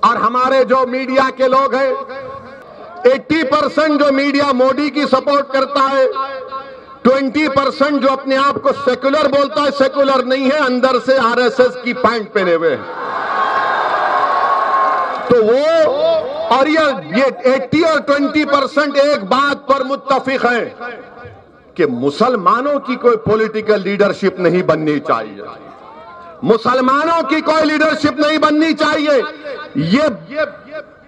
और हमारे जो मीडिया के लोग हैं, 80% जो मीडिया मोदी की सपोर्ट करता है, 20% जो अपने आप को सेकुलर बोलता है, सेकुलर नहीं है, अंदर से आरएसएस की पैंट पहने हुए हैं। तो वो और ये 80 और 20% एक बात पर मुत्तफिक है कि मुसलमानों की कोई पॉलिटिकल लीडरशिप नहीं बननी चाहिए, मुसलमानों की कोई लीडरशिप नहीं बननी चाहिए।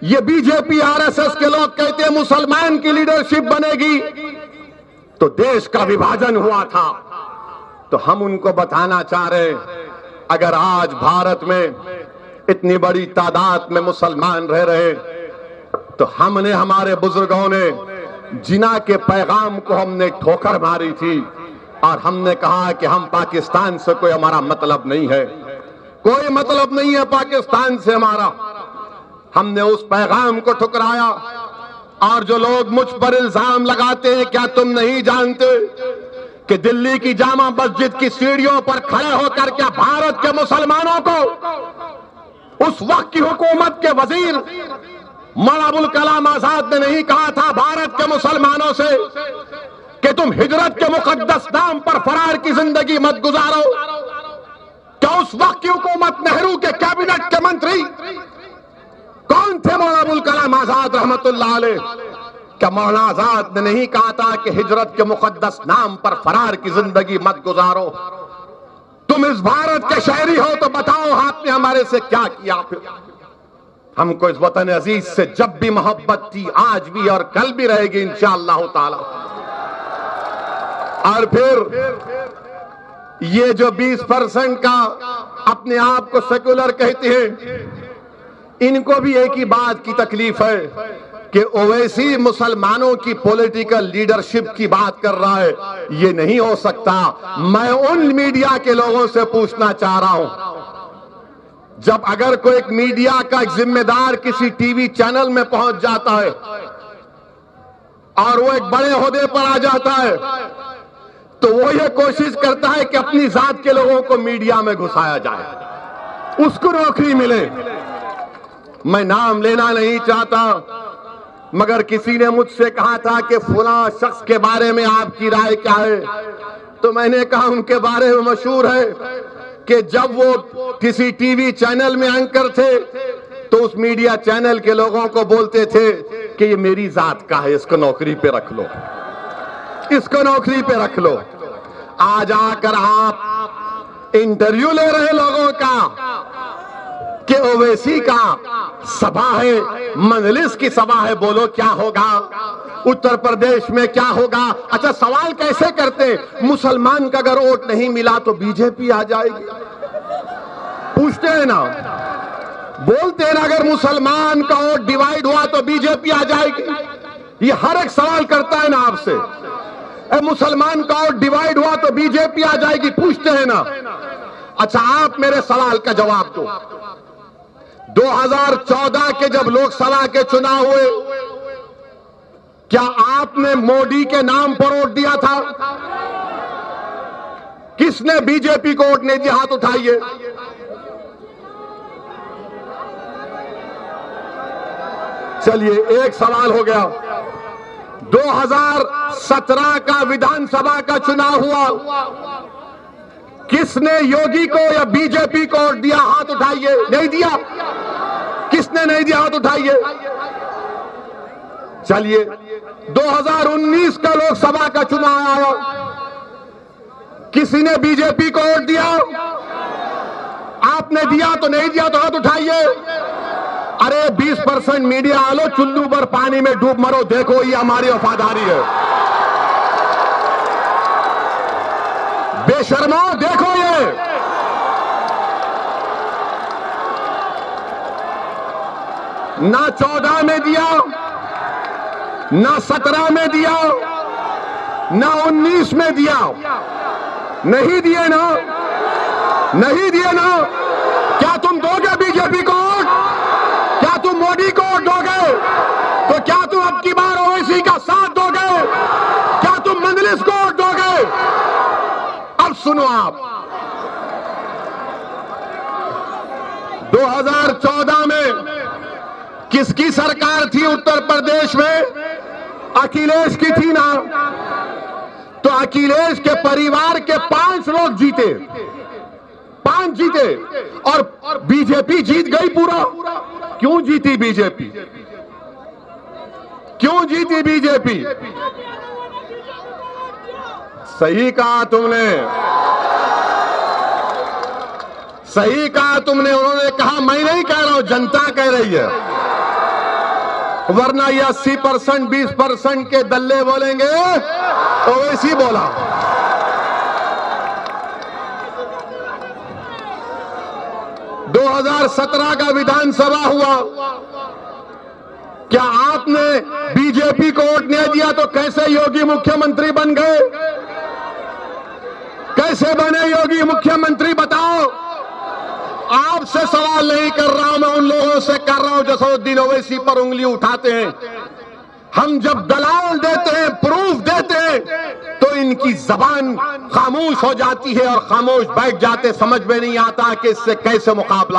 ये बीजेपी आरएसएस के लोग कहते हैं मुसलमान की लीडरशिप बनेगी तो देश का विभाजन हुआ था। तो हम उनको बताना चाह रहे हैं, अगर आज भारत में इतनी बड़ी तादाद में मुसलमान रह रहे तो हमने, हमारे बुजुर्गों ने जिना के पैगाम को हमने ठोकर मारी थी और हमने कहा कि हम पाकिस्तान से कोई हमारा मतलब नहीं है, कोई मतलब नहीं है पाकिस्तान से हमारा। हमने उस पैगाम को ठुकराया। और जो लोग मुझ पर इल्जाम लगाते हैं, क्या तुम नहीं जानते कि दिल्ली की जामा मस्जिद की सीढ़ियों पर खड़े होकर क्या भारत के मुसलमानों को उस वक्त की हुकूमत के वजीर मौलाना अबुल कलाम आजाद ने नहीं कहा था भारत के मुसलमानों से कि तुम हिजरत के मुकद्दस नाम पर फरार की जिंदगी मत गुजारो? क्या उस वक्त की हुकूमत नेहरू के कैबिनेट के मंत्री कौन थे? मौलाना अबुल कलाम आजाद रहमतुल्लाह अलैह। क्या मौलाना आजाद ने नहीं कहा था कि हिजरत के मुकद्दस नाम पर फरार की जिंदगी मत गुजारो? तुम इस भारत के शहरी हो तो बताओ आपने हमारे से क्या किया? फिर हमको इस वतन अजीज से जब भी मोहब्बत थी, आज भी और कल भी रहेगी इंशाअल्लाह ताला। और फिर ये जो 20% का अपने आप को सेकुलर कहते हैं, इनको भी एक ही बात की तकलीफ है कि ओवैसी मुसलमानों की पॉलिटिकल लीडरशिप की बात कर रहा है। ये नहीं हो सकता। मैं उन मीडिया के लोगों से पूछना चाह रहा हूं, जब अगर कोई एक मीडिया का एक जिम्मेदार किसी टीवी चैनल में पहुंच जाता है और वो एक बड़े ओहदे पर आ जाता है, तो वो ये कोशिश करता है कि अपनी जात के लोगों को मीडिया में घुसाया जाए, उसको नौकरी मिले। मैं नाम लेना नहीं चाहता, मगर किसी ने मुझसे कहा था कि फुला शख्स के बारे में आपकी राय क्या है? तो मैंने कहा उनके बारे में मशहूर है कि जब वो किसी टीवी चैनल में एंकर थे तो उस मीडिया चैनल के लोगों को बोलते थे कि ये मेरी जात का है, इसको नौकरी पे रख लो, इसको नौकरी पे रख लो। आज आकर आप इंटरव्यू ले रहे लोगों का कि ओवैसी का सभा है, मजलिस की सभा है, बोलो क्या होगा, उत्तर प्रदेश में क्या होगा? अच्छा, सवाल कैसे करते, मुसलमान का अगर वोट नहीं मिला तो बीजेपी आ जाएगी? पूछते हैं ना, बोलते हैं ना, अगर मुसलमान का वोट डिवाइड हुआ तो बीजेपी आ जाएगी? ये हर एक सवाल करता है ना आपसे, मुसलमान का वोट डिवाइड हुआ तो बीजेपी आ जाएगी? पूछते हैं ना। अच्छा, आप मेरे सवाल का जवाब दो। 2014 के जब लोकसभा के चुनाव हुए, क्या आपने मोदी के नाम पर वोट दिया था? किसने बीजेपी को वोट नहीं दिया? हाथ उठाइए। चलिए, एक सवाल हो गया। 2017 का विधानसभा का चुनाव हुआ, किसने योगी को या बीजेपी को वोट दिया? हाथ उठाइए। नहीं दिया? किसने नहीं दिया? हाथ उठाइए। चलिए, 2019 का लोकसभा का चुनाव आया, किसी ने बीजेपी को वोट दिया? आपने दिया तो नहीं दिया तो हाथ उठाइए। अरे 20% मीडिया वालों, चुल्लू पर पानी में डूब मरो, देखो ये हमारी वफादारी है। बेशर्मो, देखो ये ना 14 में दिया, ना 17 में दिया, ना 19 में दिया। नहीं दिए ना, नहीं दिए ना। क्या तुम दोगे बीजेपी को वोट? क्या तुम मोदी को वोट दोगे? तो क्या तुम अब की बार ओवैसी का साथ दोगे? क्या तुम मजलिस को वोट दोगे? अब सुनो, आप 2014 में किसकी सरकार थी उत्तर प्रदेश में? अखिलेश की थी ना। तो अखिलेश के परिवार के 5 लोग जीते, 5 जीते, और बीजेपी जीत गई पूरा। क्यों जीती बीजेपी? क्यों जीती बीजेपी? सही कहा तुमने, सही कहा तुमने। उन्होंने कहा, मैं नहीं कह रहा हूं, जनता कह रही है। वरना ये 80%, 20% के दल्ले बोलेंगे, ओवैसी बोला। – 2017 का विधानसभा हुआ, क्या आपने बीजेपी को वोट नहीं दिया तो कैसे योगी मुख्यमंत्री बन गए? कैसे बने योगी मुख्यमंत्री बताओ? आपसे सवाल नहीं कर रहा हूं, मैं उन लोगों से कर रहा हूं जो असदुद्दीन ओवैसी पर उंगली उठाते हैं। हम जब दलाल देते हैं, प्रूफ देते हैं, तो इनकी जबान खामोश हो जाती है और खामोश बैठ जाते, समझ में नहीं आता कि इससे कैसे मुकाबला